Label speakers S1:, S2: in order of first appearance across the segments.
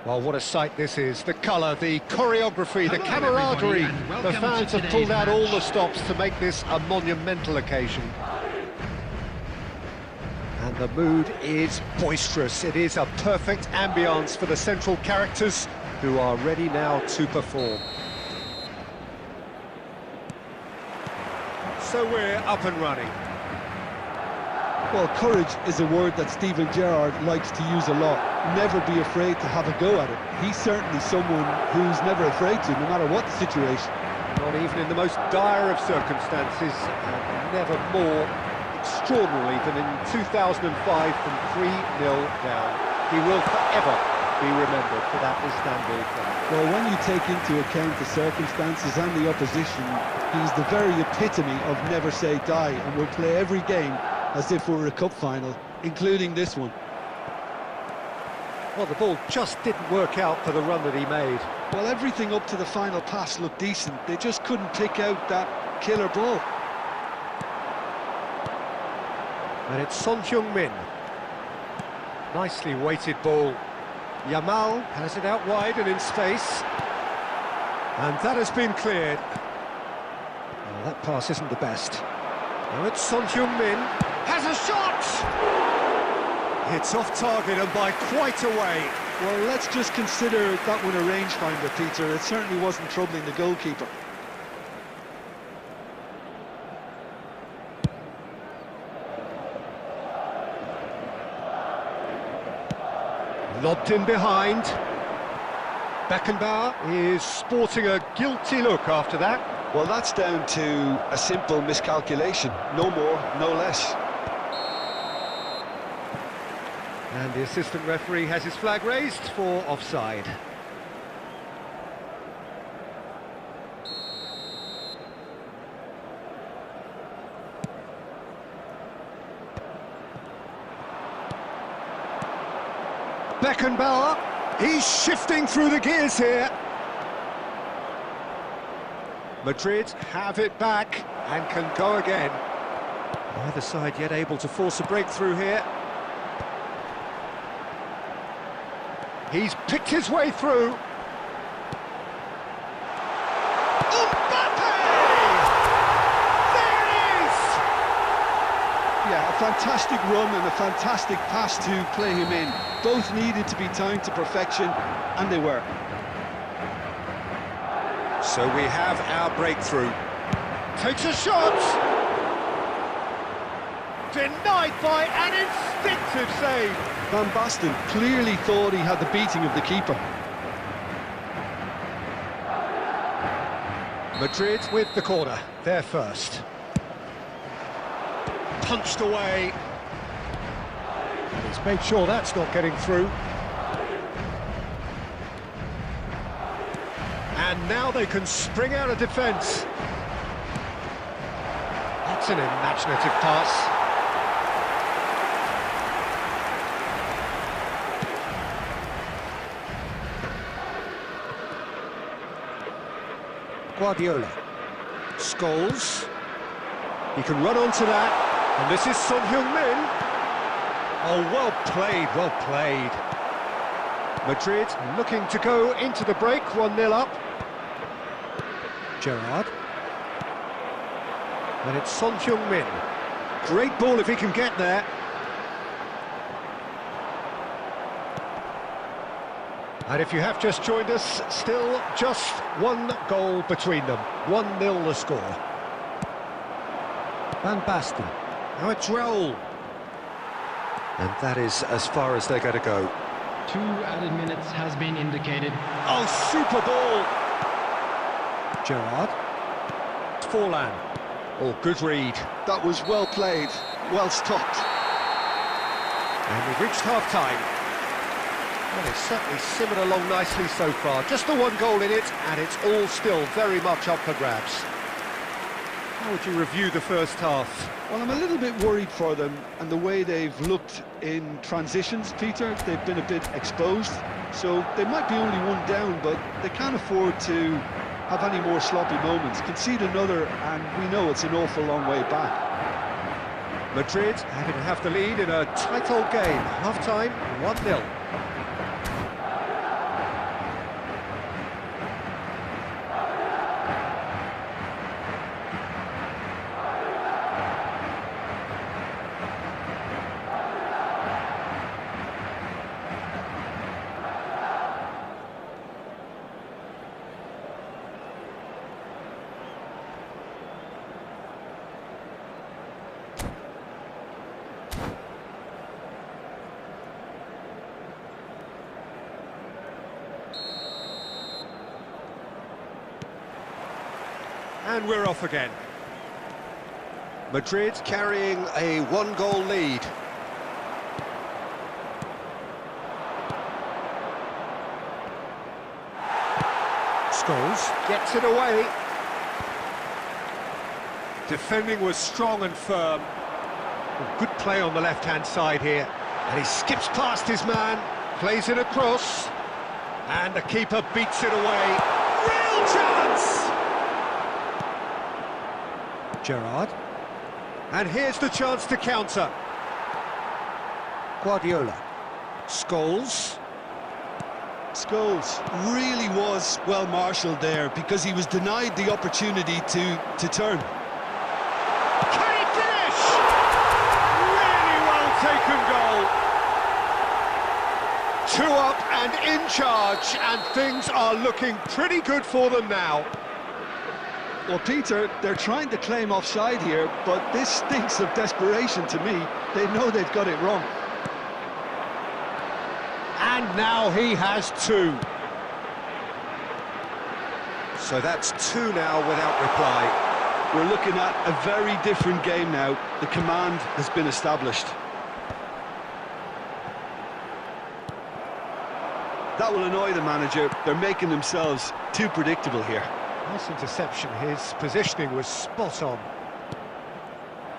S1: Well, what a sight this is. The colour, the choreography, the camaraderie. The fans have pulled out all the stops to make this a monumental occasion. And the mood is boisterous. It is a perfect ambience for the central characters who are ready now to perform. So we're up and running.
S2: Well, courage is a word that Steven Gerrard likes to use a lot. Never be afraid to have a go at it. He's certainly someone who's never afraid to, no matter what the situation.
S1: Not even in the most dire of circumstances, and never more extraordinarily than in 2005 from 3-0 down. He will forever be remembered for that Istanbul game.
S2: Well, when you take into account the circumstances and the opposition, he's the very epitome of never say die, and will play every game as if we were a cup final, including this one.
S1: Well, the ball just didn't work out for the run that he made.
S2: Well, everything up to the final pass looked decent. They just couldn't pick out that killer ball.
S1: And it's Son Heung-min. Nicely weighted ball. Yamal has it out wide and in space. And that has been cleared. Well, that pass isn't the best. Now it's Son Heung-min. Has a shot! It's off target and by quite a way.
S2: Well, let's just consider that one a rangefinder, Peter. It certainly wasn't troubling the goalkeeper.
S1: Lobbed in behind. Beckenbauer is sporting a guilty look after that.
S2: Well, that's down to a simple miscalculation. No more, no less.
S1: And the assistant referee has his flag raised for offside. Beckenbauer, he's shifting through the gears here. Madrid have it back and can go again. Neither side yet able to force a breakthrough here. He's picked his way through. Mbappe! There it is!
S2: Yeah, a fantastic run and a fantastic pass to play him in. Both needed to be timed to perfection, and they were.
S1: So we have our breakthrough. Takes a shot! Denied by an instinctive save.
S2: Van Basten clearly thought he had the beating of the keeper.
S1: Madrid with the corner, they're first. Punched away. He's made sure that's not getting through. And now they can spring out of defence. That's an imaginative pass. Guardiola. Scholes. He can run onto that. And this is Son Heung-min. Oh, well played, well played. Madrid looking to go into the break, 1-0 up. Gerrard. And it's Son Heung-min. Great ball if he can get there. And if you have just joined us, still just one goal between them. 1-0 the score. Van Basten. Now it's Raul. And that is as far as they're going to go.
S3: 2 added minutes has been indicated.
S1: Oh, super ball! Gerrard. Forlan. Oh, good read.
S2: That was well played, well stopped.
S1: And we've reached half-time. Well, it's certainly simmered along nicely so far. Just the one goal in it, and it's all still very much up for grabs. How would you review the first half?
S2: Well, I'm a little bit worried for them and the way they've looked in transitions, Peter. They've been a bit exposed, so they might be only one down, but they can't afford to have any more sloppy moments. Concede another, and we know it's an awful long way back.
S1: Madrid having to have the lead in a tight old game. Half-time, 1-0. And we're off again. Madrid carrying a one-goal lead. Scholes gets it away. Defending was strong and firm. Good play on the left-hand side here. And he skips past his man, plays it across, and the keeper beats it away. Real chance! Gerrard. And here's the chance to counter. Guardiola. Scholes.
S2: Scholes really was well marshalled there because he was denied the opportunity to turn.
S1: Can he finish? Really well taken goal. 2 up and in charge, and things are looking pretty good for them now.
S2: Well, Peter, they're trying to claim offside here, but this stinks of desperation to me. They know they've got it wrong.
S1: And now he has 2. So that's 2 now without reply.
S2: We're looking at a very different game now. The command has been established. That will annoy the manager. They're making themselves too predictable here.
S1: Nice interception. His positioning was spot on.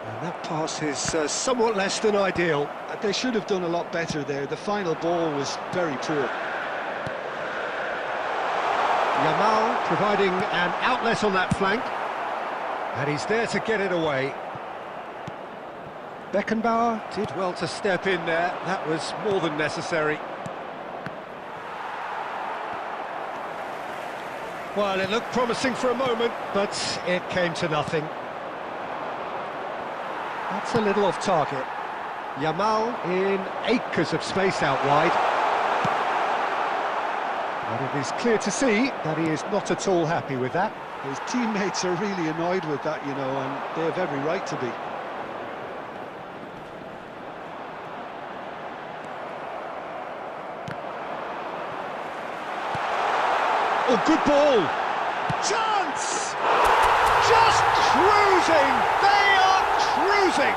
S1: And that pass is somewhat less than ideal.
S2: They should have done a lot better there. The final ball was very poor.
S1: Yamal providing an outlet on that flank. And he's there to get it away. Beckenbauer did well to step in there. That was more than necessary. Well, it looked promising for a moment, but it came to nothing. That's a little off target. Yamal in acres of space out wide. But it is clear to see that he is not at all happy with that.
S2: His teammates are really annoyed with that, you know, and they have every right to be.
S1: Oh, good ball! Chance! Just cruising! They are cruising!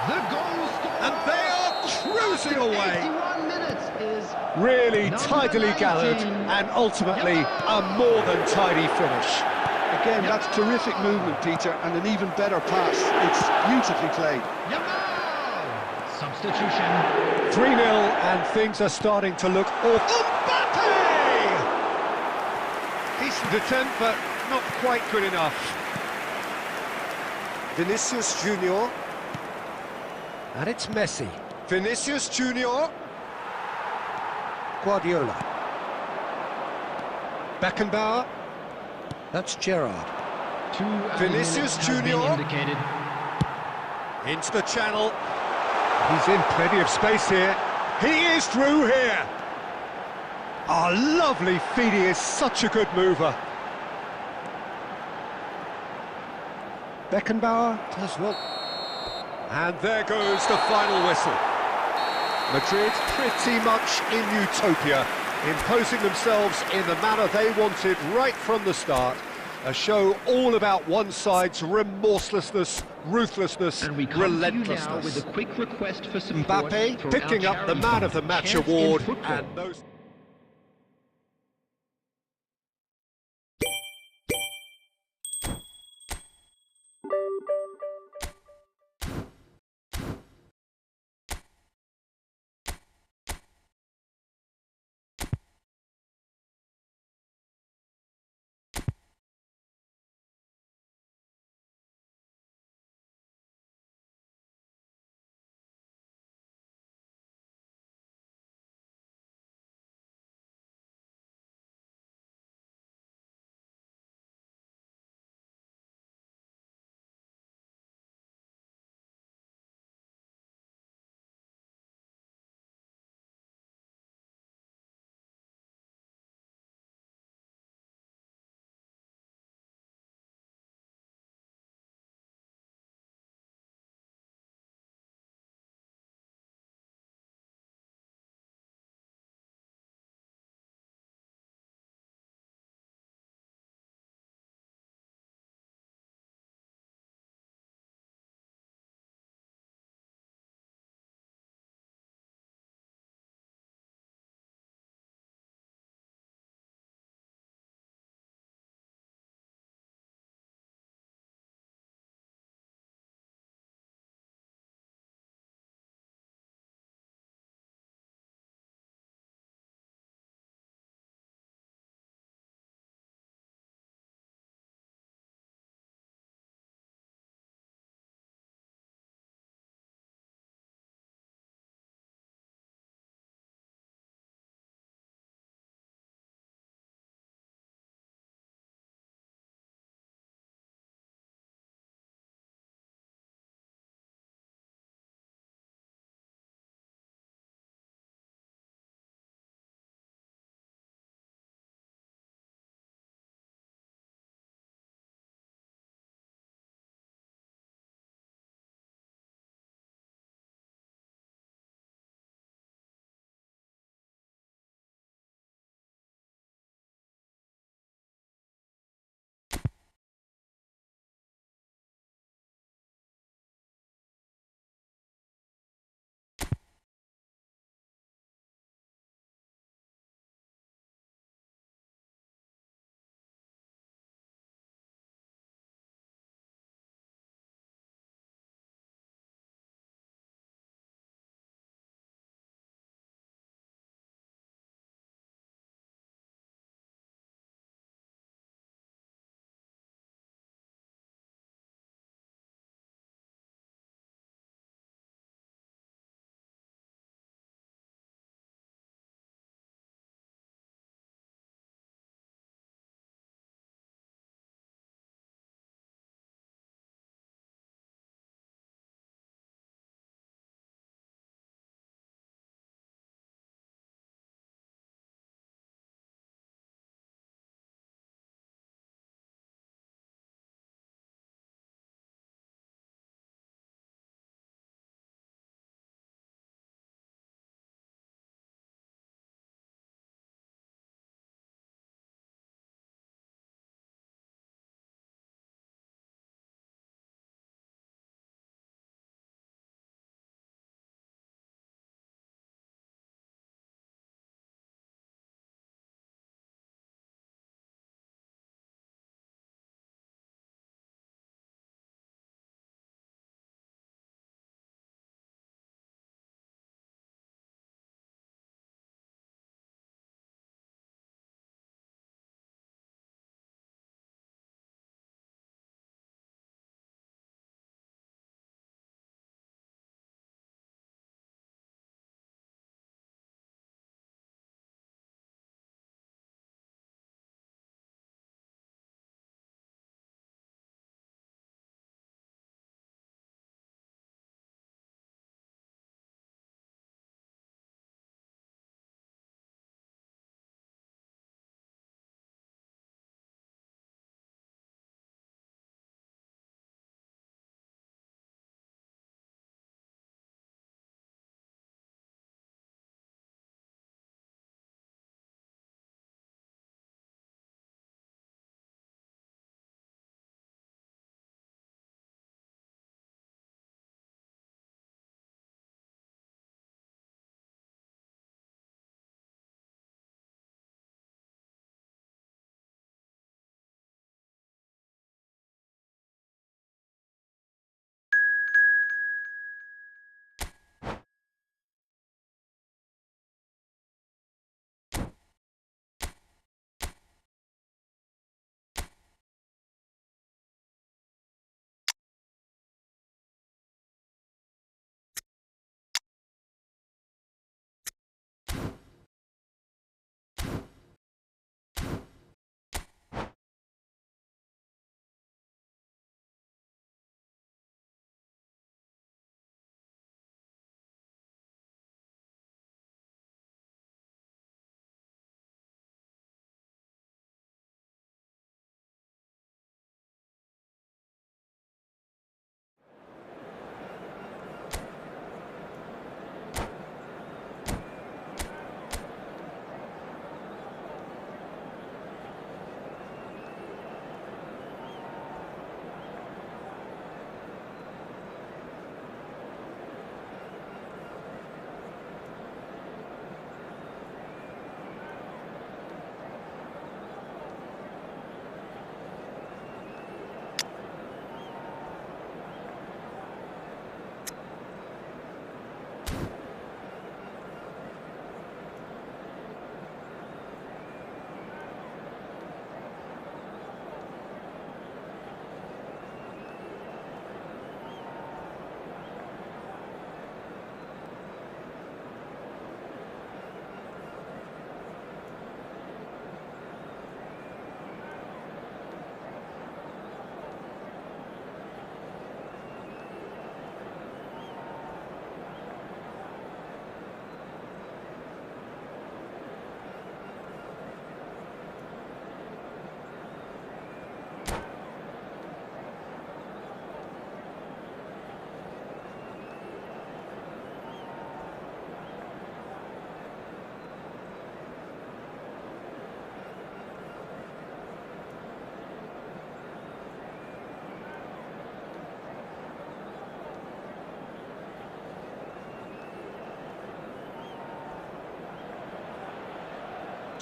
S3: The goal scored!
S1: And they are cruising away!
S3: 81 minutes is
S1: Really
S3: number
S1: tidily
S3: 19.
S1: gathered, and ultimately a more than tidy finish.
S2: Again, that's terrific movement, Peter, and an even better pass. It's beautifully played.
S3: Yamal! Substitution.
S1: 3-0, and things are starting to look awful. Mbappe! Decent attempt, but not quite good enough. Vinicius Junior. And it's Messi. Vinicius Junior. Guardiola. Beckenbauer. That's Gerrard.
S3: 2
S1: Vinicius
S3: has been
S1: Junior.
S3: indicated.
S1: Into the channel. He's in plenty of space here. He is through here. Oh, lovely feed. He is such a good mover. Beckenbauer does well. And there goes the final whistle. Madrid pretty much in utopia, imposing themselves in the manner they wanted right from the start. A show all about one side's remorselessness, ruthlessness,
S3: And we come to you now
S1: relentlessness.
S3: with a quick request for support
S1: Mbappe
S3: for
S1: picking
S3: our
S1: up the
S3: charity
S1: Man of the
S3: fund,
S1: Match
S3: Chance in
S1: award,
S3: Football.
S1: and those...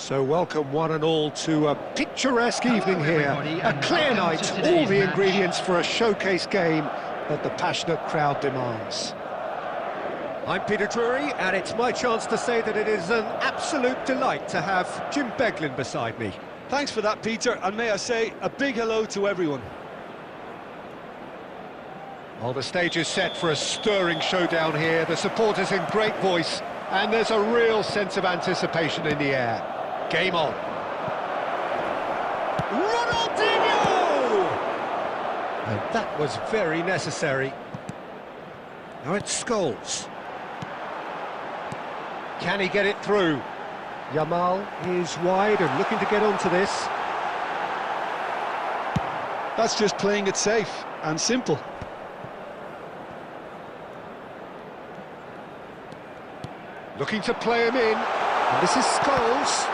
S1: So welcome one and all to a picturesque evening here.
S3: everybody,
S1: A
S3: and
S1: clear
S3: welcome
S1: night,
S3: to
S1: all
S3: today's
S1: the
S3: match.
S1: ingredients for a showcase game that the passionate crowd demands. I'm Peter Drury, and it's my chance to say that it is an absolute delight to have Jim Beglin beside me.
S2: Thanks for that, Peter, and may I say a big hello to everyone.
S1: Well, the stage is set for a stirring showdown here. The supporters in great voice, and there's a real sense of anticipation in the air. Game on. Ronaldinho! And that was very necessary. Now it's Scholes. Can he get it through? Yamal is wide and looking to get onto this.
S2: That's just playing it safe and simple.
S1: Looking to play him in. And this is Scholes.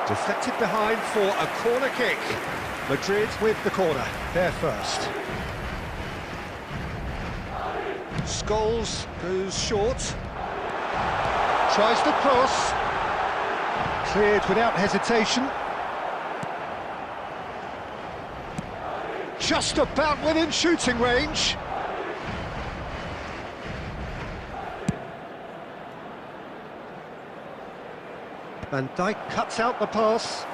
S1: Deflected behind for a corner kick. Madrid with the corner. They're first. Scholes goes short. Tries to cross. Cleared without hesitation. Just about within shooting range. Van Dijk cuts out the pass.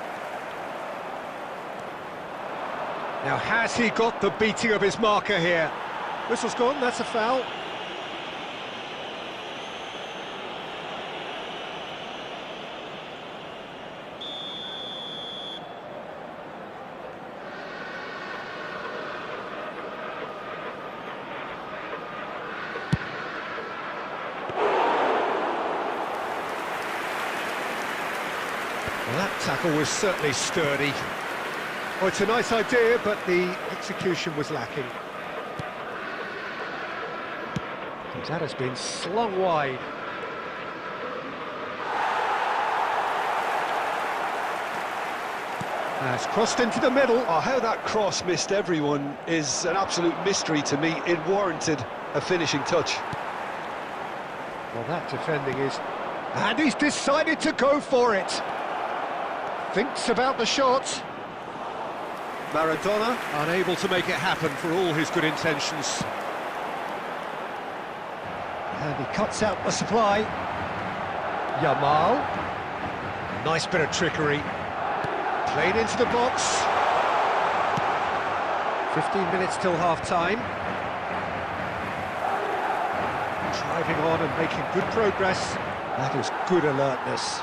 S1: Now has he got the beating of his marker here? Whistle's gone, that's a foul. Well, that tackle was certainly sturdy. Oh, it's a nice idea, but the execution was lacking. And that has been slung wide. That's crossed into the middle.
S2: Oh, how that cross missed everyone is an absolute mystery to me. It warranted a finishing touch.
S1: Well, that defending is... And he's decided to go for it. Thinks about the shot. Maradona unable to make it happen for all his good intentions. And he cuts out the supply. Yamal. Nice bit of trickery. Played into the box. 15 minutes till half-time. Driving on and making good progress. That is good alertness.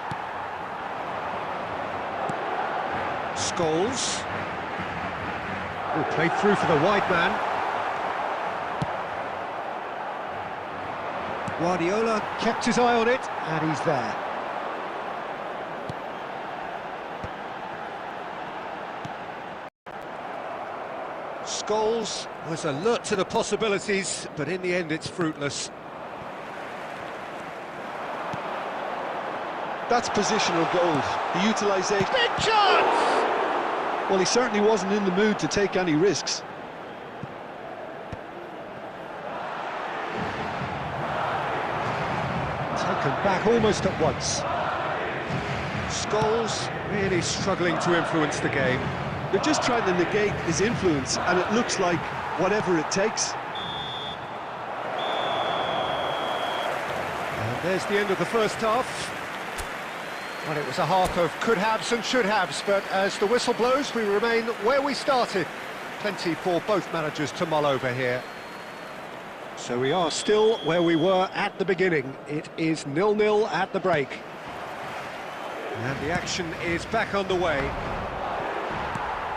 S1: Scholes. Oh, played through for the wide man. Guardiola kept his eye on it, and he's there. Scholes was alert to the possibilities, but in the end it's fruitless.
S2: That's positional gold. The utilisation...
S1: Big chance!
S2: Well, he certainly wasn't in the mood to take any risks.
S1: Taken back almost at once. Scholes really struggling to influence the game.
S2: They're just trying to negate his influence, and it looks like whatever it takes.
S1: And there's the end of the first half. Well, it was a half of could-haves and should-haves, but as the whistle blows, we remain where we started. Plenty for both managers to mull over here. So we are still where we were at the beginning. It is 0-0 at the break. And the action is back underway.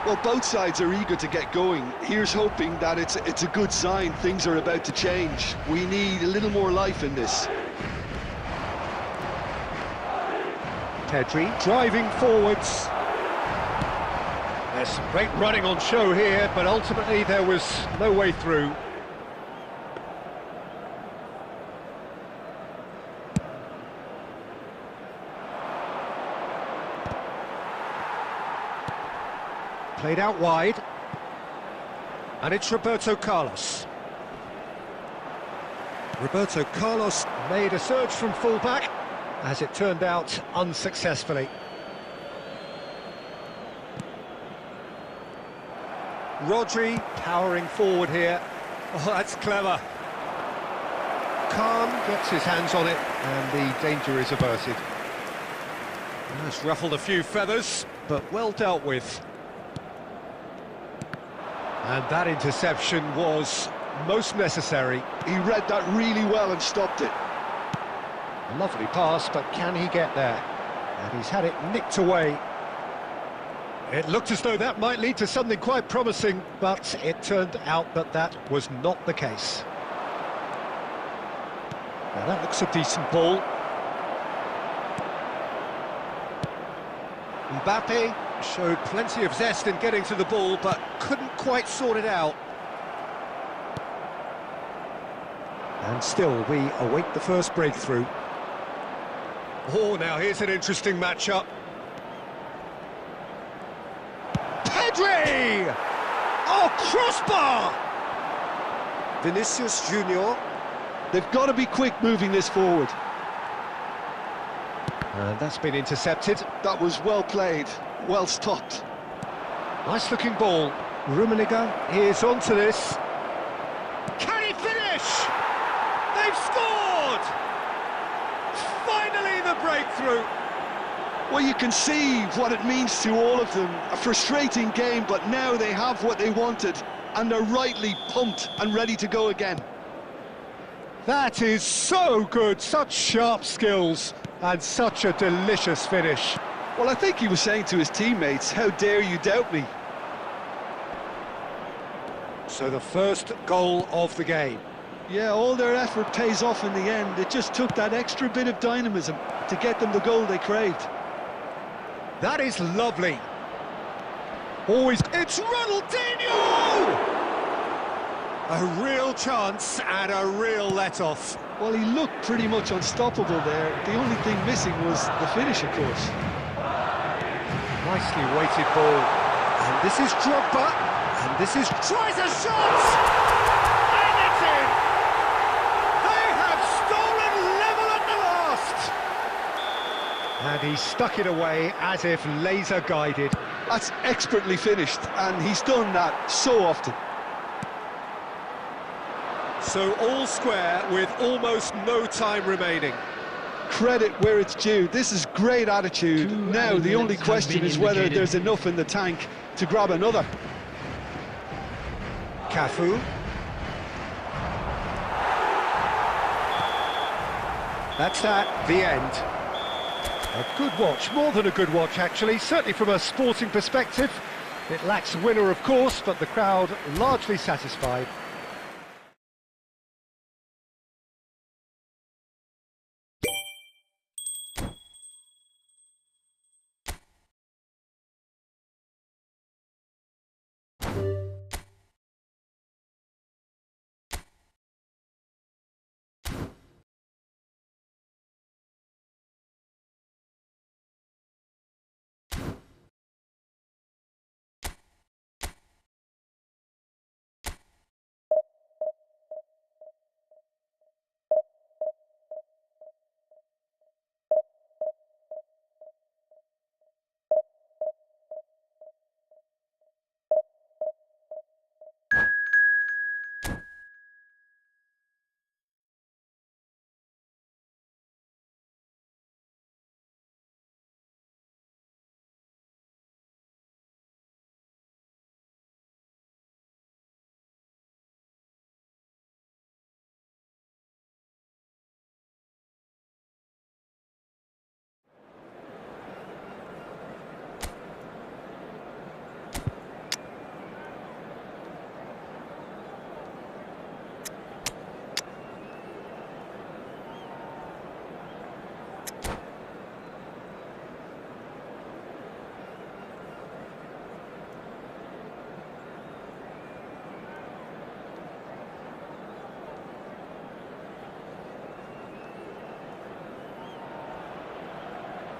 S2: Well, both sides are eager to get going. Here's hoping that it's a good sign. Things are about to change. We need a little more life in this.
S1: Pedri driving forwards. There's some great running on show here, but ultimately there was no way through. Played out wide. And it's Roberto Carlos. Roberto Carlos made a surge from full-back. as it turned out, unsuccessfully. Rodri powering forward here. Oh, that's clever. Khan gets his hands on it, and the danger is averted. That's ruffled a few feathers, but well dealt with. And that interception was most necessary.
S2: He read that really well and stopped it.
S1: A lovely pass, but can he get there? And he's had it nicked away. It looked as though that might lead to something quite promising, but it turned out that that was not the case. Now that looks a decent ball. Mbappe showed plenty of zest in getting to the ball, but couldn't quite sort it out. And still, we await the first breakthrough. Oh, now here's an interesting matchup. Pedri! Oh, crossbar! Vinicius Junior.
S2: They've got to be quick moving this forward.
S1: And that's been intercepted.
S2: That was well played, well stopped.
S1: Nice looking ball. Rummenigge is onto this. Can he finish? They've scored! Finally the breakthrough.
S2: Well, you can see what it means to all of them. A frustrating game, but now they have what they wanted, and they're rightly pumped and ready to go again.
S1: That is so good, such sharp skills, and such a delicious finish.
S2: Well, I think he was saying to his teammates, how dare you doubt me?
S1: So the first goal of the game.
S2: Yeah, all their effort pays off in the end. It just took that extra bit of dynamism to get them the goal they craved.
S1: That is lovely. Always, it's Ronaldinho! A real chance and a real let-off.
S2: Well, he looked pretty much unstoppable there. The only thing missing was the finish, of course.
S1: Nicely weighted ball. And this is Drogba. And this is... tries a shot! And it's in! They have stolen level at the last! And he stuck it away as if laser-guided.
S2: That's expertly finished, and he's done that so often.
S1: So all square with almost no time remaining.
S2: Credit where it's due. This is great attitude. Now the only question is whether there's enough in the tank to grab another.
S1: Cafu. That's that, the end. A good watch, more than a good watch actually, certainly from a sporting perspective. It lacks winner of course, but the crowd largely satisfied.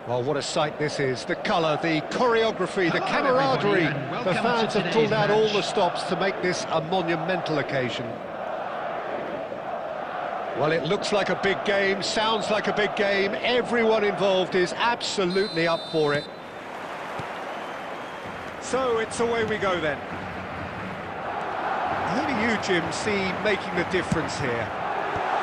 S1: Well, what a sight this is. The colour, the choreography, the camaraderie. The fans have pulled out all the stops to make this a monumental occasion. Well, it looks like a big game, sounds like a big game. Everyone involved is absolutely up for it. So it's away we go then. Who do you, Jim, see making the difference here?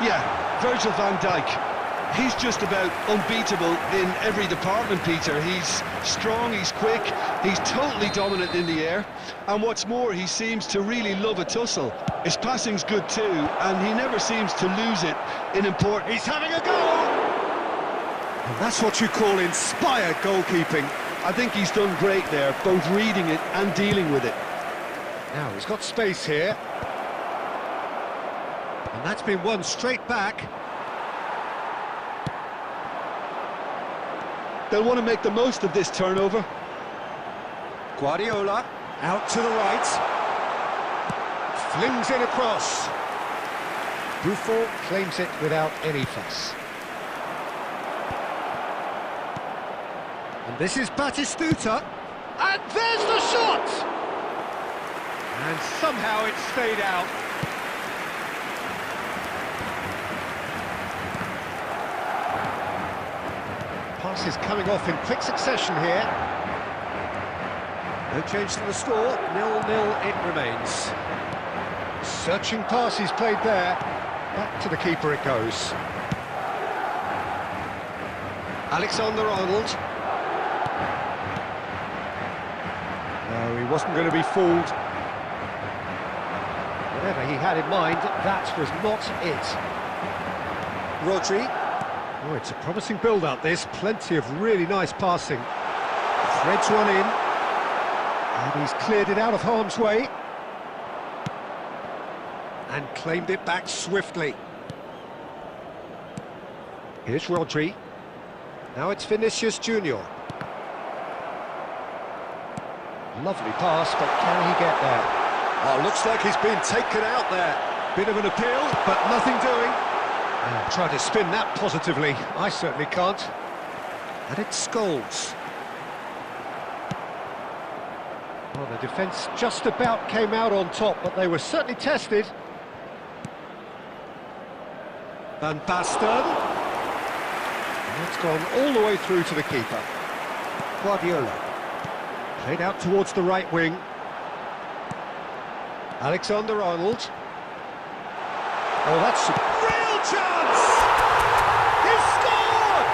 S2: Yeah, Virgil van Dijk. He's just about unbeatable in every department, Peter. He's strong, he's quick, he's totally dominant in the air. And what's more, he seems to really love a tussle. His passing's good too, and he never seems to lose it in important...
S1: He's having a goal! And that's what you call inspired goalkeeping.
S2: I think he's done great there, both reading it and dealing with it.
S1: Now, he's got space here. And that's been won straight back.
S2: They'll want to make the most of this turnover.
S1: Guardiola, out to the right. Flings it across. Buffon claims it without any fuss. And this is Batistuta. And there's the shot! And somehow it stayed out. Passes coming off in quick succession here. No change to the score, 0-0 it remains. Searching pass he's played there. Back to the keeper it goes. Alexander-Arnold. No, he wasn't going to be fooled. Whatever he had in mind, that was not it. Rodri. Oh, it's a promising build-up, this. Plenty of really nice passing. Threads one in. And he's cleared it out of harm's way. And claimed it back swiftly. Here's Rodri. Now it's Vinicius Junior. Lovely pass, but can he get there? Oh, looks like he's been taken out there. Bit of an appeal, but nothing doing. Try to spin that positively. I certainly can't. And it's Scholes. Well, the defence just about came out on top, but they were certainly tested. Van Basten. And it's gone all the way through to the keeper. Guardiola. Played out towards the right wing. Alexander-Arnold. Oh, that's a real chance! He scored!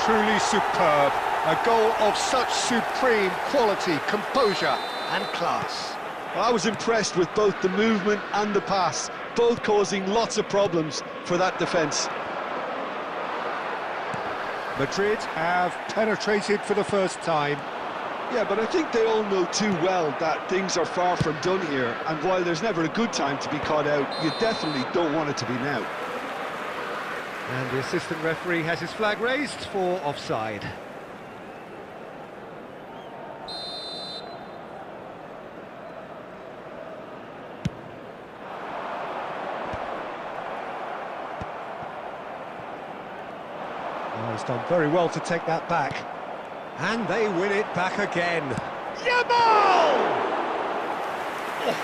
S1: Truly superb. A goal of such supreme quality, composure and class.
S2: Well, I was impressed with both the movement and the pass, both causing lots of problems for that defence.
S1: Madrid have penetrated for the first time.
S2: Yeah, but I think they all know too well that things are far from done here, and while there's never a good time to be caught out, you definitely don't want it to be now.
S1: And the assistant referee has his flag raised for offside. Oh, he's done very well to take that back. And they win it back again. Yamal! Oh,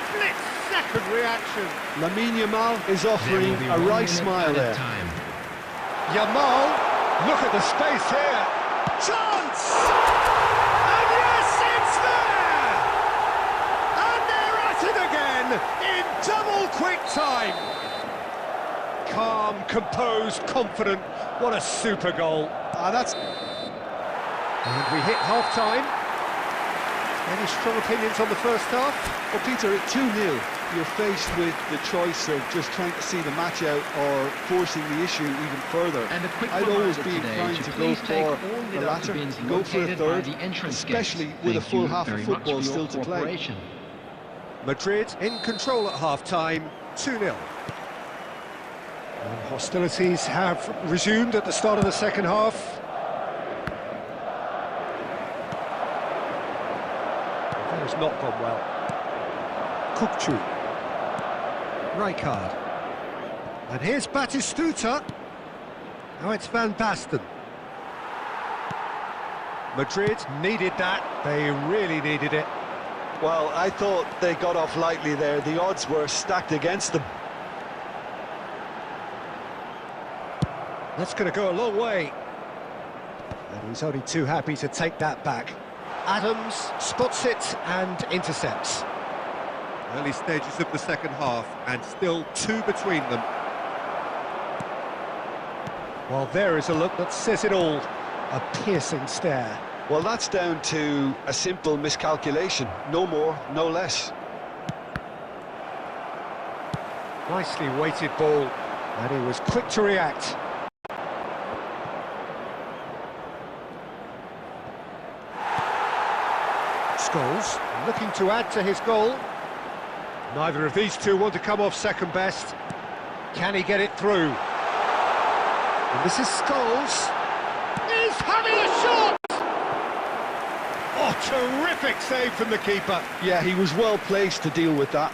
S1: split-second reaction.
S2: Lamine Yamal is offering a right smile there.
S1: Yamal, look at the space here. Chance! And yes, it's there! And they're at it again in double quick time. Calm, composed, confident. What a super goal. And we hit half-time. Any strong opinions on the first half?
S2: Well, Peter, at 2-0, you're faced with the choice of just trying to see the match out or forcing the issue even further.
S3: And a quick
S2: I'd always
S3: reminder
S2: be
S3: today
S2: inclined to go for the latter, go for a third, especially with a full half of football still to play.
S1: Madrid in control at half-time, 2-0. Hostilities have resumed at the start of the second half. That has not gone well. Kukçu. Rijkaard. And here's Batistuta. Now it's Van Basten. Madrid needed that. They really needed it.
S2: Well, I thought they got off lightly there. The odds were stacked against them.
S1: That's going to go a long way. And he's only too happy to take that back. Adams spots it and intercepts.
S4: Early stages of the second half, and still 2 between them.
S1: Well, there is a look that says it all. A piercing stare.
S2: Well, that's down to a simple miscalculation. No more, no less.
S1: Nicely weighted ball, and he was quick to react. Scholes looking to add to his goal. Neither of these two want to come off second best. Can he get it through? And this is Scholes. He's having a shot! Oh, terrific save from the keeper.
S2: Yeah, he was well placed to deal with that.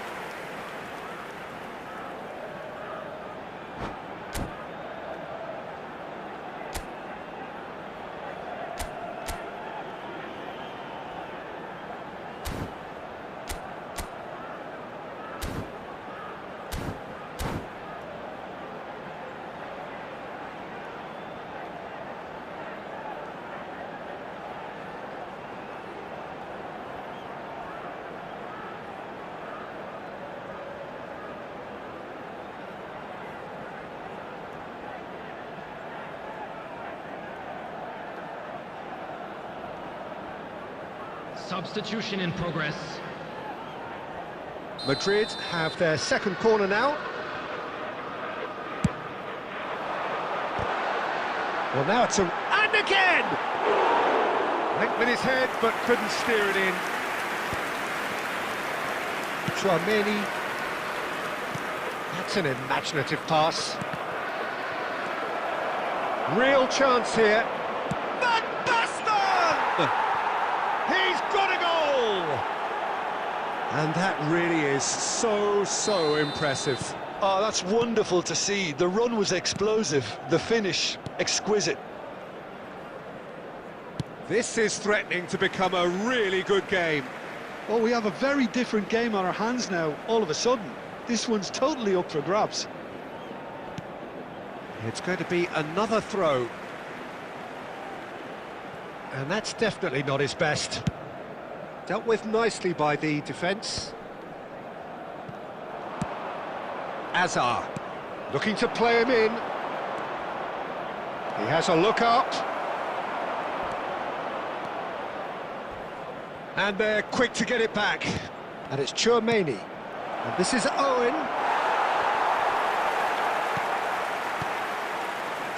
S3: Substitution in progress.
S1: Madrid have their second corner now. Well, now it's a... And again! Went with his head, but couldn't steer it in. Chouameni. That's an imaginative pass. Real chance here. Van Basten! He's got a goal! And that really is so impressive.
S2: Oh, that's wonderful to see. The run was explosive, the finish exquisite.
S1: This is threatening to become a really good game.
S2: Well, we have a very different game on our hands now, all of a sudden. This one's totally up for grabs.
S1: It's going to be another throw. And that's definitely not his best. Dealt with nicely by the defence. Azar, looking to play him in. He has a look up. And they're quick to get it back. And it's Chouameni. And this is Owen.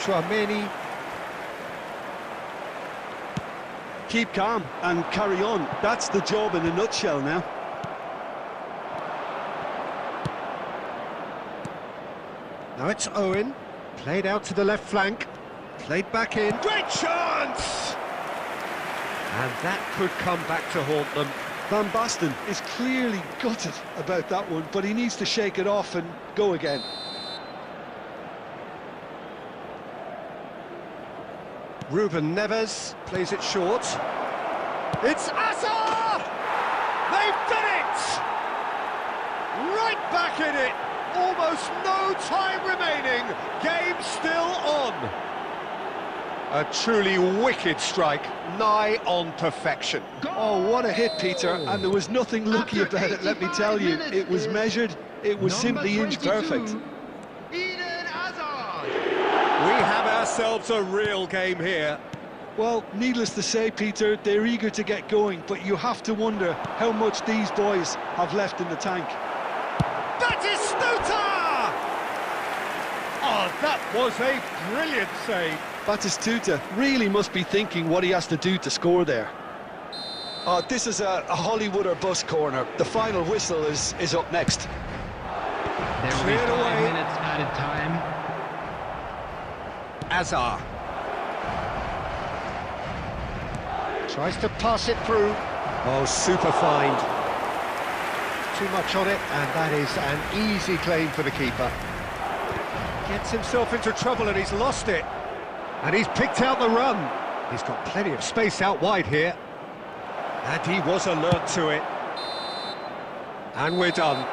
S1: Chouameni.
S2: Keep calm and carry on. That's the job in a nutshell now.
S1: Now it's Owen, played out to the left flank, played back in. Great chance! And that could come back to haunt them.
S2: Van Basten is clearly gutted about that one, but he needs to shake it off and go again.
S1: Ruben Neves plays it short. It's Azar! They've done it! Right back in it! Almost no time remaining. Game still on. A truly wicked strike, nigh on perfection.
S2: Oh, what a hit, Peter, and there was nothing lucky about it, let me tell you. It was measured, it was simply inch perfect.
S1: We have ourselves a real game here.
S2: Well, needless to say, Peter, they're eager to get going, but you have to wonder how much these boys have left in the tank.
S1: Batistuta! Oh, that was a brilliant save.
S2: Batistuta really must be thinking what he has to do to score there. Oh, this is a Hollywood or bust corner. The final whistle is up next.
S3: There will be
S1: Cleared
S3: 5
S1: away.
S3: minutes added time.
S1: Azar. Tries to pass it through. Oh, super find. Too much on it, and that is an easy claim for the keeper. Gets himself into trouble and he's lost it. And he's picked out the run. He's got plenty of space out wide here. And he was alert to it. And we're done.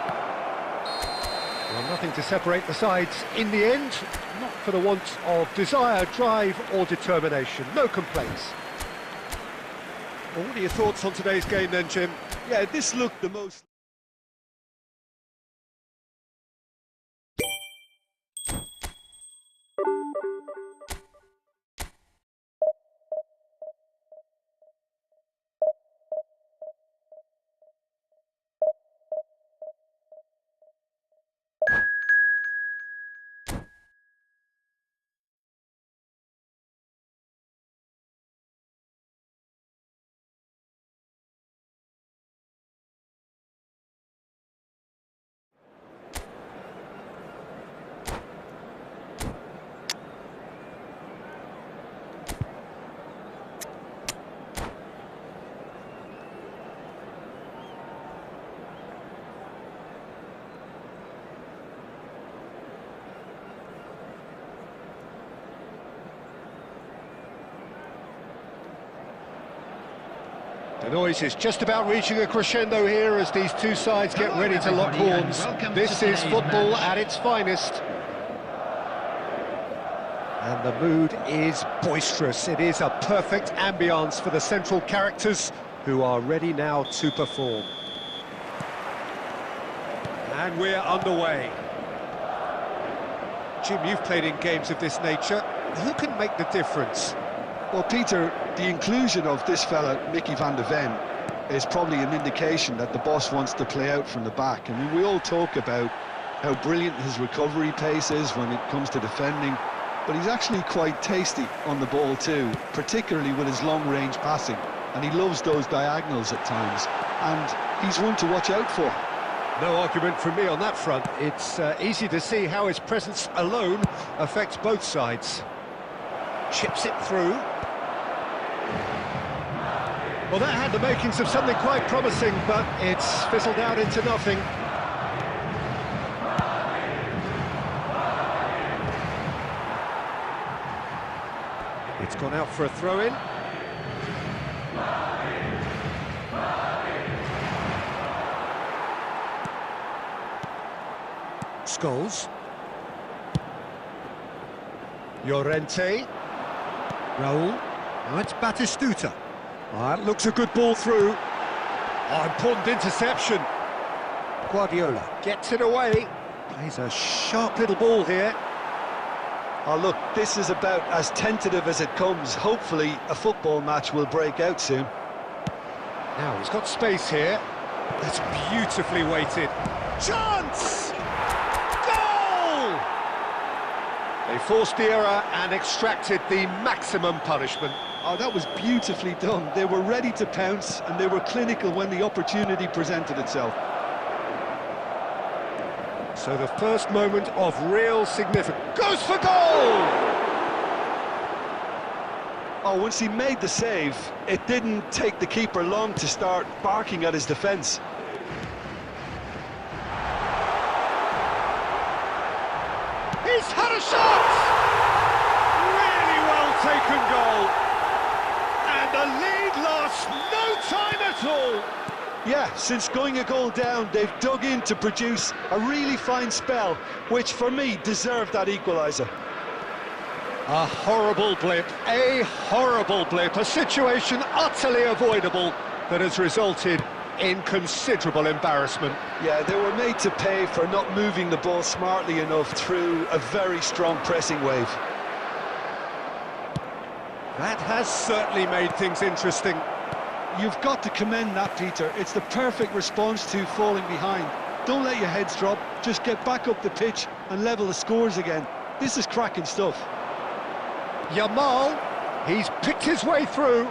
S1: Well, nothing to separate the sides in the end, not for the want of desire, drive or determination. No complaints. Well, what are your thoughts on today's game then, Jim?
S2: Yeah, this looked the most...
S1: The noise is just about reaching a crescendo here as these two sides get ready to lock horns. This is football at its finest. And the mood is boisterous. It is a perfect ambience for the central characters who are ready now to perform. And we're underway. Jim, you've played in games of this nature. Who can make the difference?
S2: Well, Peter, the inclusion of this fella, Mickey van de Ven, is probably an indication that the boss wants to play out from the back. I mean, we all talk about how brilliant his recovery pace is when it comes to defending, but he's actually quite tasty on the ball too, particularly with his long-range passing, and he loves those diagonals at times, and he's one to watch out for.
S1: No argument from me on that front. It's easy to see how his presence alone affects both sides. Chips it through. Well, that had the makings of something quite promising, but it's fizzled out into nothing. It's gone out for a throw-in. Scholes. Llorente. Raul. Now it's Batistuta. That looks a good ball through. Oh, important interception. Guardiola gets it away. Plays a sharp little ball here.
S2: Oh, look, this is about as tentative as it comes. Hopefully, a football match will break out soon.
S1: Now, he's got space here. That's beautifully weighted. Chance! Goal! They forced the error and extracted the maximum punishment.
S2: Oh, that was beautifully done. They were ready to pounce, and they were clinical when the opportunity presented itself.
S1: So the first moment of real significance goes for goal!
S2: Oh, once he made the save, it didn't take the keeper long to start barking at his defence.
S1: He's had a shot! Really well taken goal. And the lead lasts no time at all.
S2: Yeah, since going a goal down, they've dug in to produce a really fine spell, which for me deserved that equaliser.
S1: A horrible blip, a situation utterly avoidable that has resulted in considerable embarrassment.
S2: Yeah, they were made to pay for not moving the ball smartly enough through a very strong pressing wave.
S1: That has certainly made things interesting.
S2: You've got to commend that, Peter. It's the perfect response to falling behind. Don't let your heads drop, just get back up the pitch and level the scores again. This is cracking stuff.
S1: Yamal, he's picked his way through.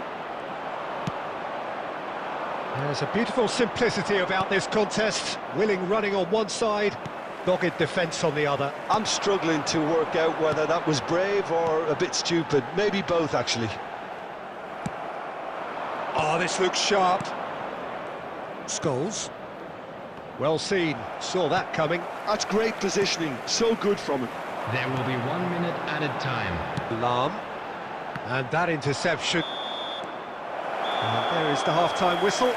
S1: There's a beautiful simplicity about this contest. Willing running on one side, dogged defence on the other.
S2: I'm struggling to work out whether that was brave or a bit stupid. Maybe both, actually.
S1: Oh, this looks sharp. Scholes. Well seen, saw that coming.
S2: That's great positioning, so good from him.
S3: There will be 1 minute added time.
S1: Lam. And that interception. And there is the half-time whistle.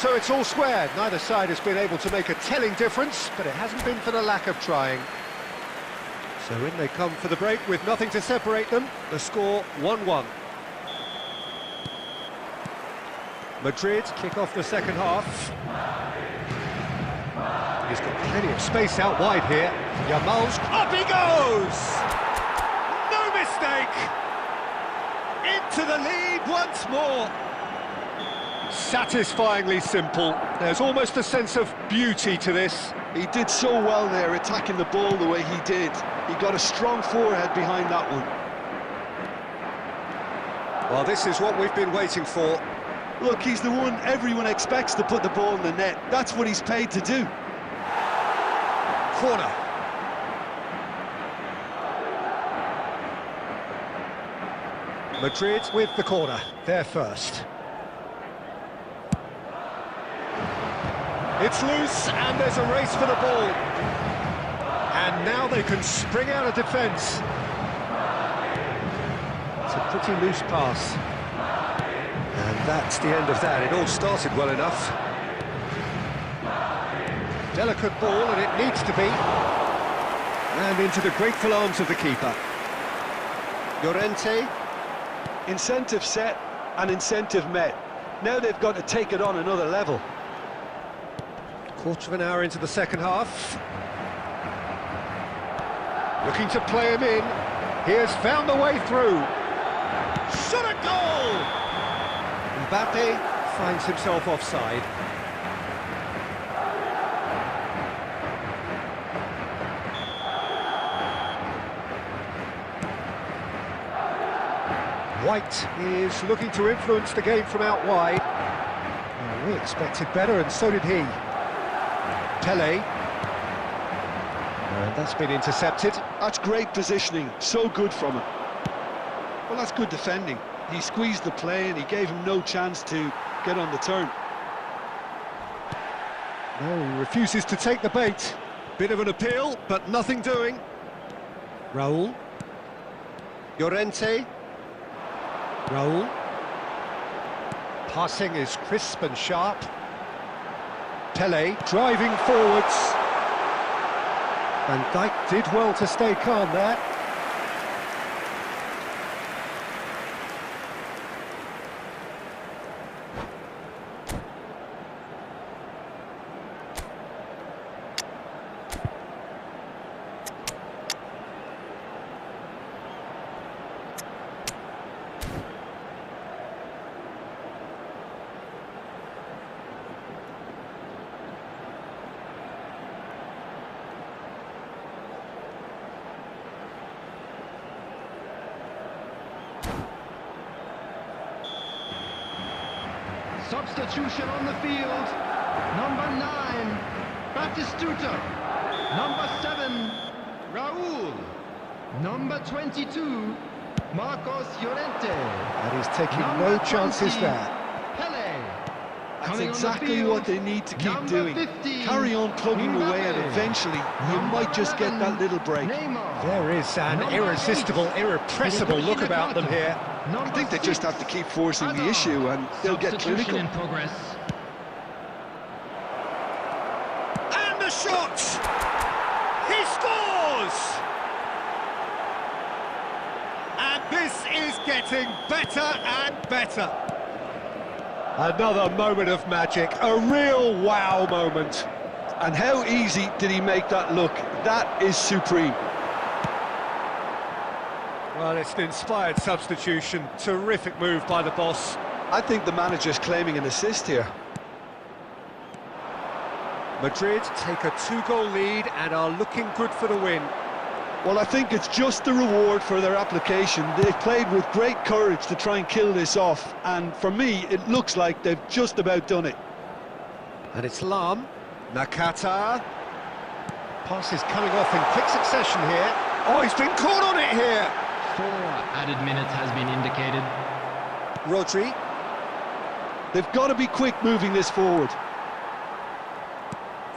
S1: So it's all squared. Neither side has been able to make a telling difference, but it hasn't been for the lack of trying. So in they come for the break with nothing to separate them. The score 1-1. Madrid kick off the second half. He's got plenty of space out wide here. Yamal's up he goes! No mistake! Into the lead once more. Satisfyingly simple. There's almost a sense of beauty to this.
S2: He did so well there, attacking the ball the way he did. He got a strong forehead behind that one.
S1: Well, this is what we've been waiting for.
S2: Look, he's the one everyone expects to put the ball in the net. That's what he's paid to do.
S1: Corner. Madrid with the corner. They're first. It's loose, and there's a race for the ball. And now they can spring out of defence. It's a pretty loose pass. And that's the end of that. It all started well enough. Delicate ball, and it needs to be. And into the grateful arms of the keeper. Llorente.
S2: Incentive set and incentive met. Now they've got to take it on another level.
S1: Quarter of an hour into the second half. Looking to play him in. He has found the way through. Shot a goal! Mbappe finds himself offside. White is looking to influence the game from out wide. Well, we expected better, and so did he. Pele. And that's been intercepted.
S2: That's great positioning, so good from him. Well, that's good defending. He squeezed the play and he gave him no chance to get on the turn.
S1: No, he refuses to take the bait. Bit of an appeal, but nothing doing. Raul. Llorente. Raul. Passing is crisp and sharp. Pele driving forwards. Van Dijk did well to stay calm there.
S3: Substitution on the field. Number 9, Batistuta. Number 7, Raul. Number 22, Marcos Llorente.
S1: And he's taking
S3: Number
S1: no chances
S3: 20,
S1: there.
S3: Pele.
S2: That's
S3: Coming on the
S2: exactly
S3: field,
S2: what they need to keep
S3: number
S2: doing.
S3: 15,
S2: Carry on plugging away, and
S3: Mbappe.
S2: eventually you
S3: Number
S2: might just get
S3: 11,
S2: that little break.
S3: Neymar.
S1: There is an
S3: Number
S1: irresistible,
S3: 8,
S1: irrepressible look about them here.
S2: I think they just have to keep forcing the issue and they'll get clinical.
S3: In progress.
S1: And the shot! He scores! And this is getting better and better. Another moment of magic, a real wow moment.
S2: And how easy did he make that look? That is supreme.
S1: Well, it's an inspired substitution. Terrific move by the boss.
S2: I think the manager's claiming an assist here.
S1: Madrid take a 2-goal lead and are looking good for the win.
S2: Well, I think it's just the reward for their application. They've played with great courage to try and kill this off, and for me, it looks like they've just about done it.
S1: And it's Lam. Nakata. Pass is coming off in quick succession here. Oh, he's been caught on it here.
S3: 4 added minutes has been indicated.
S1: Rodri.
S2: They've got to be quick moving this forward.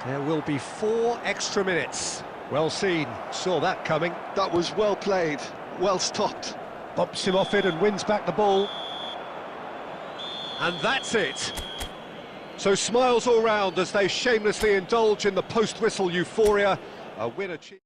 S1: There will be 4 extra minutes. Well seen, saw that coming.
S2: That was well played, well stopped.
S1: Bumps him off it and wins back the ball. And that's it. So smiles all round as they shamelessly indulge in the post-whistle euphoria. A win achieved.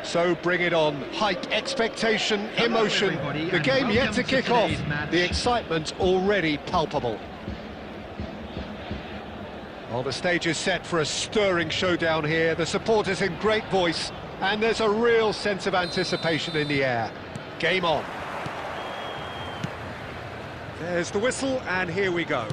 S1: So bring it on. Hype, expectation, emotion. The game yet to kick off. The excitement already palpable. Well, the stage is set for a stirring showdown here. The supporters in great voice, and there's a real sense of anticipation in the air. Game on. There's the whistle, and here we go.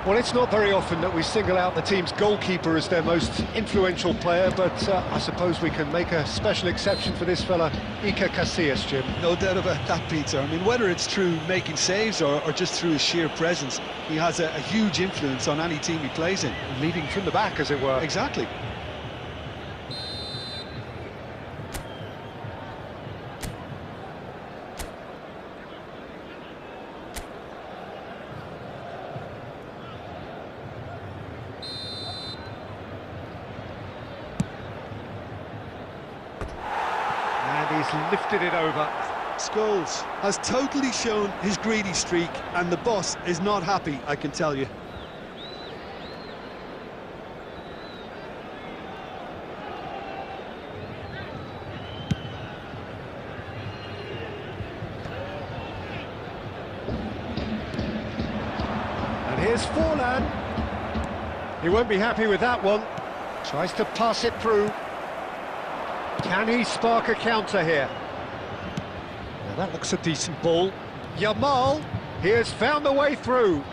S1: Well, it's not very often that we single out the team's goalkeeper as their most influential player, but I suppose we can make a special exception for this fella, Iker Casillas, Jim.
S2: No doubt about that, Peter. I mean, whether it's through making saves or just through his sheer presence, he has a huge influence on any team he plays in.
S1: Leading from the back, as it were.
S2: Exactly.
S1: He's lifted it over.
S2: Scholes has totally shown his greedy streak, and the boss is not happy, I can tell you.
S1: And here's Forlan. He won't be happy with that one. Tries to pass it through. Can he spark a counter here? Now that looks a decent ball. Yamal, he has found the way through.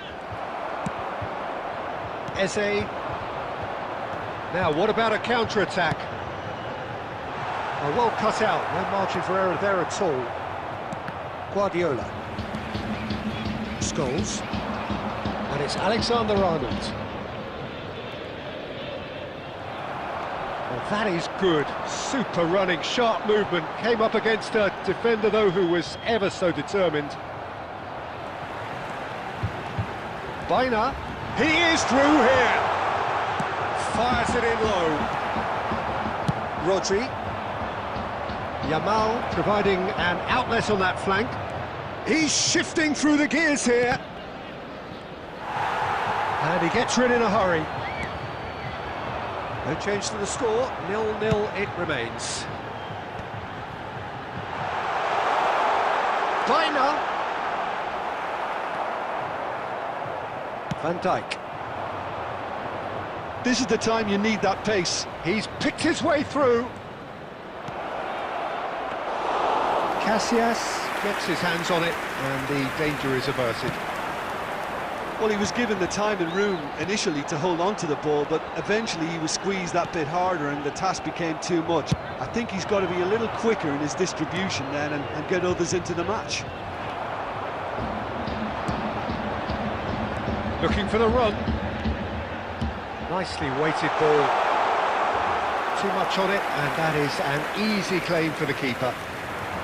S1: Eze. Now, what about a counter-attack? Oh, well cut out, no margin for error there at all. Guardiola. Scholes. And it's Alexander-Arnold. Well, that is good. Super running, sharp movement. Came up against a defender, though, who was ever so determined. Baina. He is through here. Fires it in low. Rodri. Yamal providing an outlet on that flank. He's shifting through the gears here. And he gets rid in a hurry. No change to the score, 0-0 it remains. Baina. Van Dijk.
S2: This is the time you need that pace.
S1: He's picked his way through. Casillas gets his hands on it, and the danger is averted.
S2: Well, he was given the time and room initially to hold on to the ball, but eventually he was squeezed that bit harder and the task became too much. I think he's got to be a little quicker in his distribution then and get others into the match.
S1: Looking for the run. Nicely weighted ball. Too much on it, and that is an easy claim for the keeper.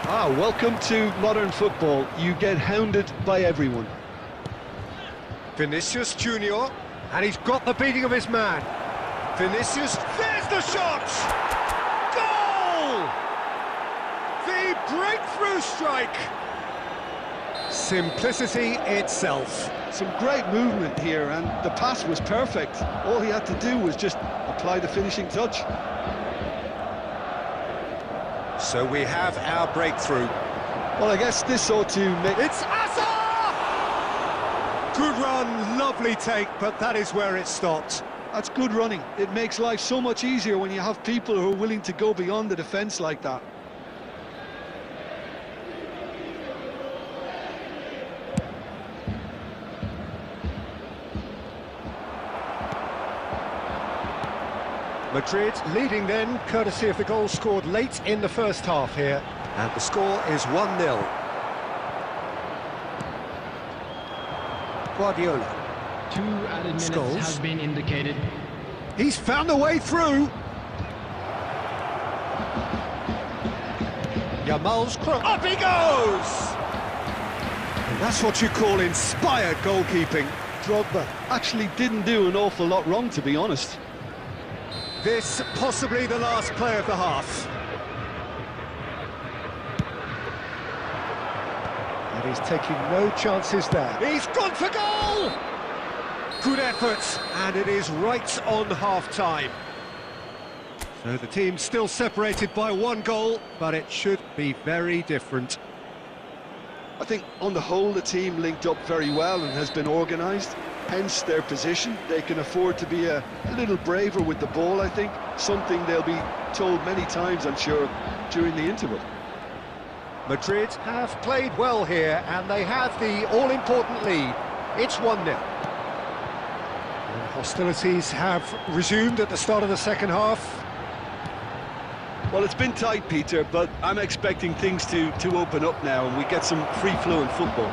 S2: Ah, welcome to modern football. You get hounded by everyone.
S1: Vinicius Junior, and he's got the beating of his man. Vinicius, there's the shot! Goal! The breakthrough strike! Simplicity itself.
S2: Some great movement here, and the pass was perfect. All he had to do was just apply the finishing touch.
S1: So we have our breakthrough.
S2: Well, I guess this ought to make...
S1: It's Asa! Good run, lovely take, but that is where it stopped.
S2: That's good running. It makes life so much easier when you have people who are willing to go beyond the defence like that.
S1: Madrid leading then, courtesy of the goal scored late in the first half here. And the score is 1-0. Guardiola.
S3: 2 added minutes
S1: Scholes.
S3: has been indicated.
S1: He's found a way through. Yamal's cross. Up he goes! And that's what you call inspired goalkeeping.
S2: Drogba actually didn't do an awful lot wrong, to be honest.
S1: This possibly the last play of the half. And he's taking no chances there. He's gone for goal! Good effort, and it is right on half-time. So the team's still separated by 1 goal, but it should be very different.
S2: I think on the whole the team linked up very well and has been organised, hence their position. They can afford to be a little braver with the ball, I think, something they'll be told many times, I'm sure, during the interval.
S1: Madrid have played well here, and they have the all-important lead. It's 1-0. And hostilities have resumed at the start of the second half.
S2: Well, it's been tight, Peter, but I'm expecting things to open up now and we get some free-flowing football.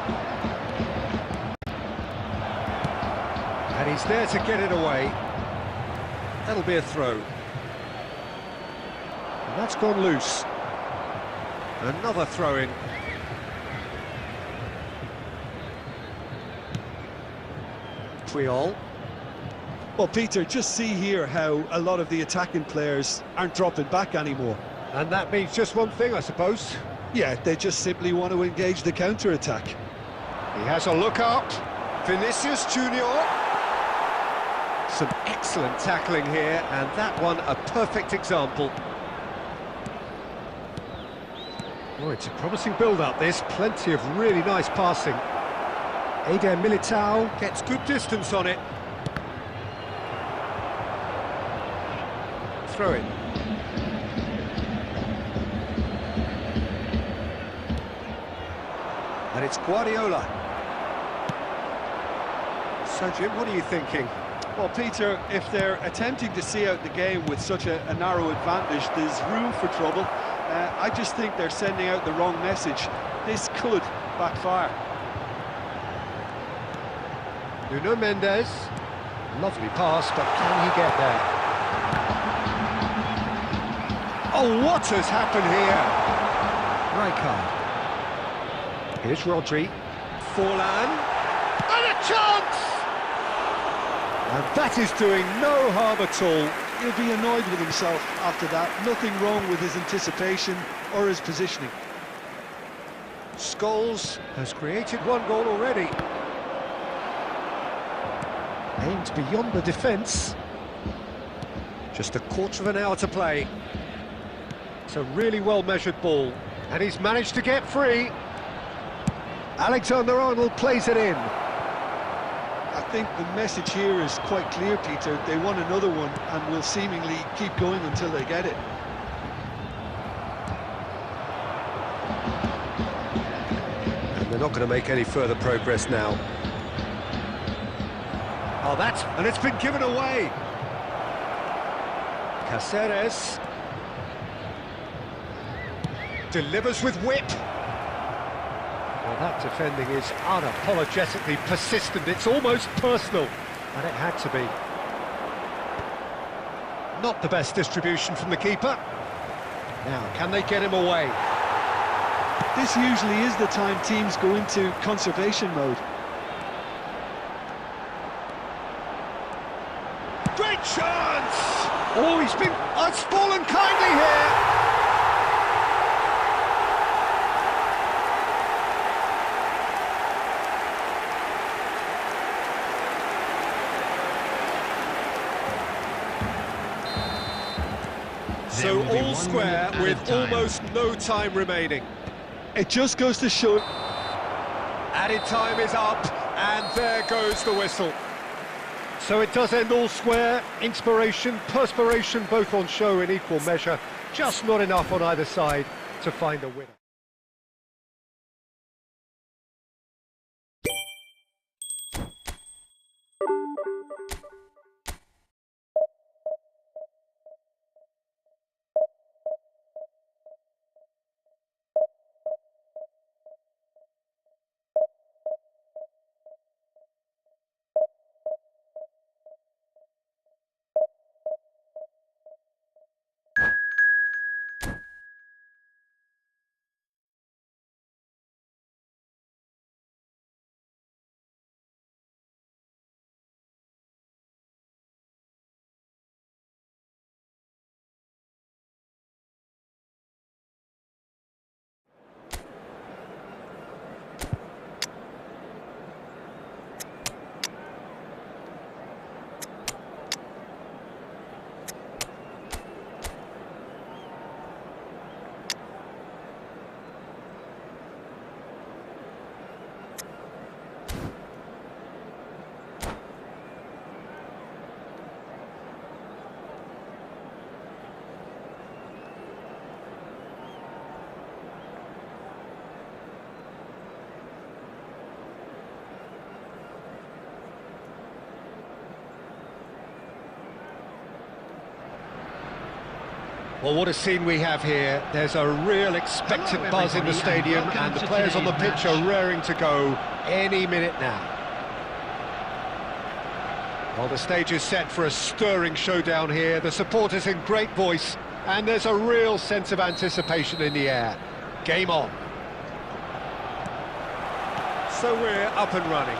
S1: And he's there to get it away. That'll be a throw. And that's gone loose. Another throw-in. Puyol.
S2: Well, Peter, just see here how a lot of the attacking players aren't dropping back anymore.
S1: And that means just one thing, I suppose.
S2: Yeah, they just simply want to engage the counter-attack.
S1: He has a look up. Vinicius Junior. Some excellent tackling here, and that one a perfect example. Oh, it's a promising build-up, this. Plenty of really nice passing. Eder Militao gets good distance on it. Throw in. And it's Guardiola. So, Jim, what are you thinking?
S2: Well, Peter, if they're attempting to see out the game with such a narrow advantage, there's room for trouble. I just think they're sending out the wrong message. This could backfire.
S1: Nuno Mendes. Lovely pass, but can he get there? Oh, what has happened here? Rijkaard. Here's Rodri. Forlan. And a chance! And that is doing no harm at all.
S2: He'll be annoyed with himself after that. Nothing wrong with his anticipation or his positioning.
S1: Scholes has created 1 goal already. Aimed beyond the defence. Just a quarter of an hour to play. It's a really well-measured ball. And he's managed to get free. Alexander-Arnold plays it in.
S2: I think the message here is quite clear, Peter. They want another one and will seemingly keep going until they get it.
S1: And they're not going to make any further progress now. Oh, and it's been given away. Caceres delivers with whip. Well, that defending is unapologetically persistent. It's almost personal, and it had to be. Not the best distribution from the keeper. Now, can they get him away?
S2: This usually is the time teams go into conservation mode.
S1: Great chance! Oh, he's been unspoiled kindly here. So all square with almost no time remaining.
S2: It just goes to show...
S1: Added time is up, and there goes the whistle. So it does end all square. Inspiration, perspiration, both on show in equal measure. Just not enough on either side to find a winner. Well, what a scene we have here. There's a real expectant buzz in the stadium, and the players on the pitch are raring to go any minute now. Well, the stage is set for a stirring showdown here. The supporters in great voice, and there's a real sense of anticipation in the air. Game on. So we're up and running.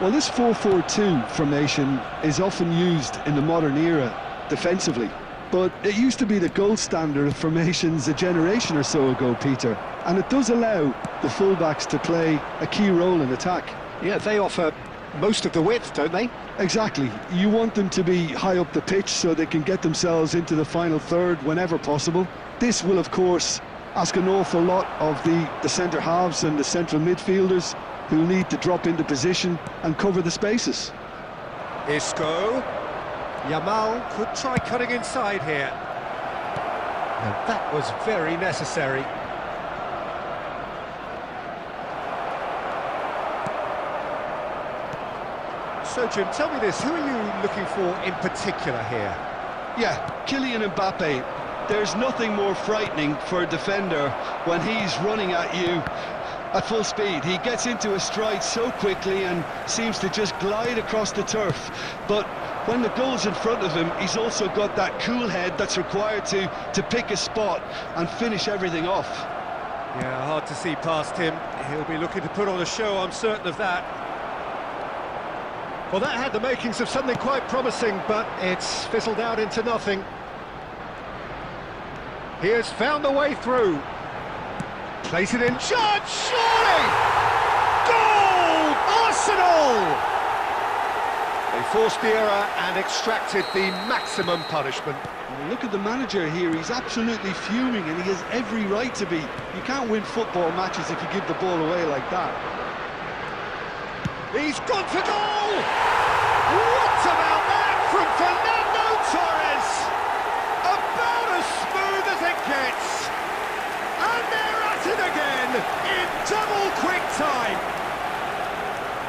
S2: Well, this 4-4-2 formation is often used in the modern era defensively. But it used to be the gold standard of formations a generation or so ago, Peter. And it does allow the fullbacks to play a key role in attack.
S1: Yeah, they offer most of the width, don't they?
S2: Exactly. You want them to be high up the pitch so they can get themselves into the final third whenever possible. This will, of course, ask an awful lot of the centre halves and the central midfielders who need to drop into position and cover the spaces.
S1: Isco. Yamal could try cutting inside here. And that was very necessary. So, Jim, tell me this, who are you looking for in particular here?
S2: Yeah, Kylian Mbappe. There's nothing more frightening for a defender when he's running at you at full speed. He gets into a stride so quickly and seems to just glide across the turf. But when the goal's in front of him, he's also got that cool head that's required to pick a spot and finish everything off.
S1: Yeah, hard to see past him. He'll be looking to put on a show, I'm certain of that. Well, that had the makings of something quite promising, but it's fizzled out into nothing. He has found a way through. Place it in, shot, surely! Goal! Arsenal! They forced the error and extracted the maximum punishment.
S2: Look at the manager here, he's absolutely fuming and he has every right to be. You can't win football matches if you give the ball away like that.
S1: He's gone for goal! What about that from Fernando Torres? About as smooth as it gets. And they're at it again in double quick time.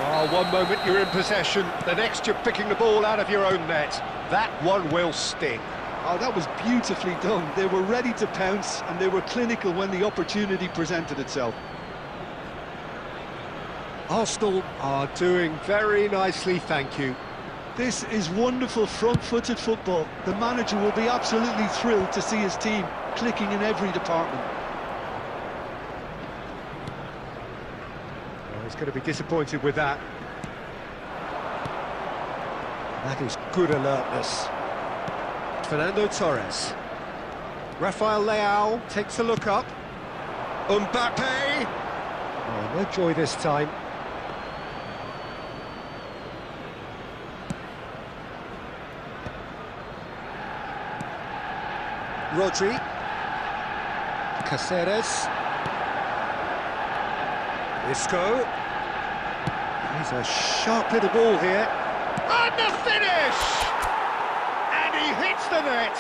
S1: Oh, one moment you're in possession, the next you're picking the ball out of your own net. That one will sting.
S2: Oh, that was beautifully done. They were ready to pounce and they were clinical when the opportunity presented itself.
S1: Arsenal are doing very nicely, thank you.
S2: This is wonderful front-footed football. The manager will be absolutely thrilled to see his team clicking in every department.
S1: Well, he's going to be disappointed with that. That is good alertness. Fernando Torres. Rafael Leao takes a look up. Mbappe! Oh, no joy this time. Rodri. Caceres. Isco. He's a sharp little ball here. And the finish! And he hits the net.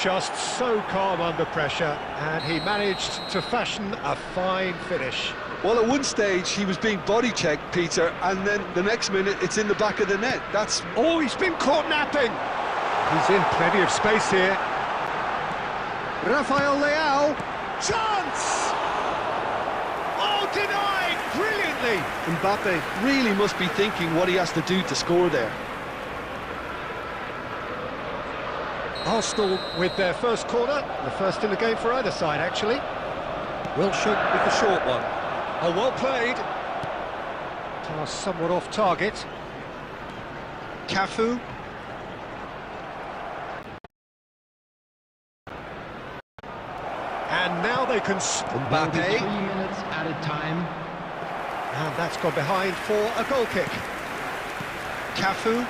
S1: Just so calm under pressure, and he managed to fashion a fine finish.
S2: Well, at one stage he was being body checked, Peter, and then the next minute it's in the back of the net. That's...
S1: Oh, he's been caught napping. He's in plenty of space here. Rafael Leao. Chance! Oh, denied brilliantly.
S2: Mbappe really must be thinking what he has to do to score there.
S1: Arsenal with their first corner, the first in the game for either side, actually.
S4: Wilshere with the short one.
S1: Oh, well played. Pass somewhat off target. Cafu. And now they can...
S3: There'll be 3
S1: Mbappe.
S3: minutes added time.
S1: And that's gone behind for a goal kick. Cafu.